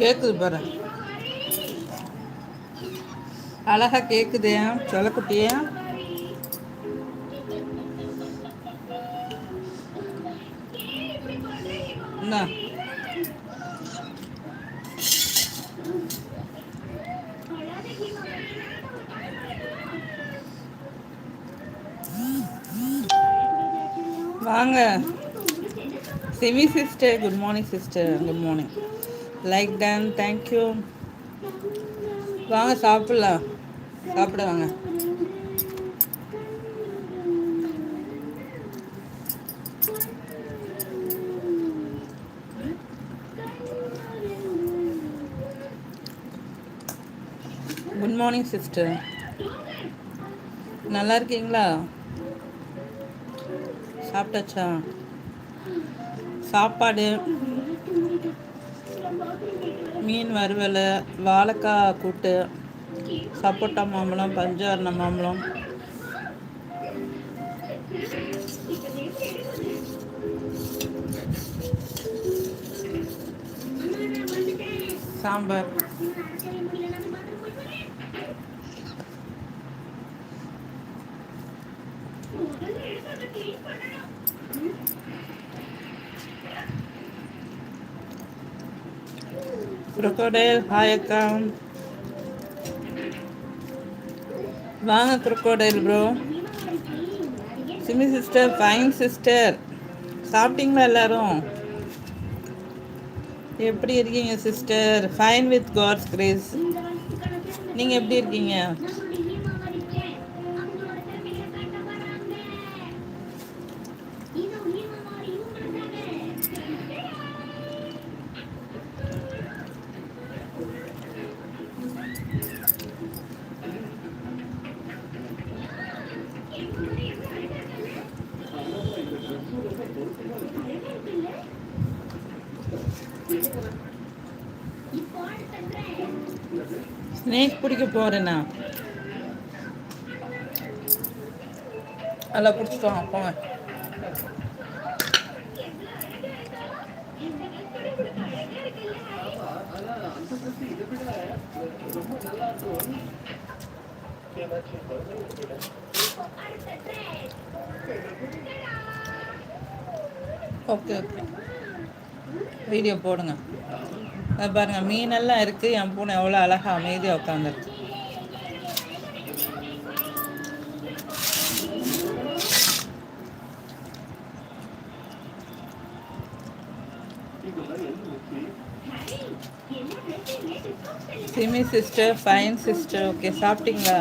கேக்குது பாரு, அழகா கேக்குது சொல்லக்குட்டியா. என்ன வாங்க சிவி sister, good morning sister, good morning. லைக் டன், தேங்க்யூ. வாங்க சாப்பிடலாம், சாப்பிட வாங்க. குட் மார்னிங் சிஸ்டர், நல்லா இருக்கீங்களா? சாப்பிட்டாச்சா? சாப்பாடு மீன் வறுவல், வாழைக்காய் கூட்டு, சப்போட்டா மாம்பழம், பஞ்சாரண மாம்பழம், சாம்பார். crocodile, ஹாய் அக்கா. வாங்க crocodile ப்ரோ. சிமி சிஸ்டர், ஃபைன் சிஸ்டர். சாப்பிட்டீங்களா எல்லாரும்? எப்படி இருக்கீங்க sister? Fine with God's grace. நீங்கள் எப்படி இருக்கீங்க? ஸ்னேக் பிடிக்க போகிறேண்ணா. நல்லா பிடிச்சிட்டோம், போங்க. ஓகே ஓகே, வீடியோ போடுங்க. அது பாருங்கள், மீனெல்லாம் இருக்குது. என் பூனை எவ்வளோ அழகாக அமைதியாக உட்காந்துருக்கு. SIMI sister, fine sister. Okay, சாப்பிட்டீங்களா?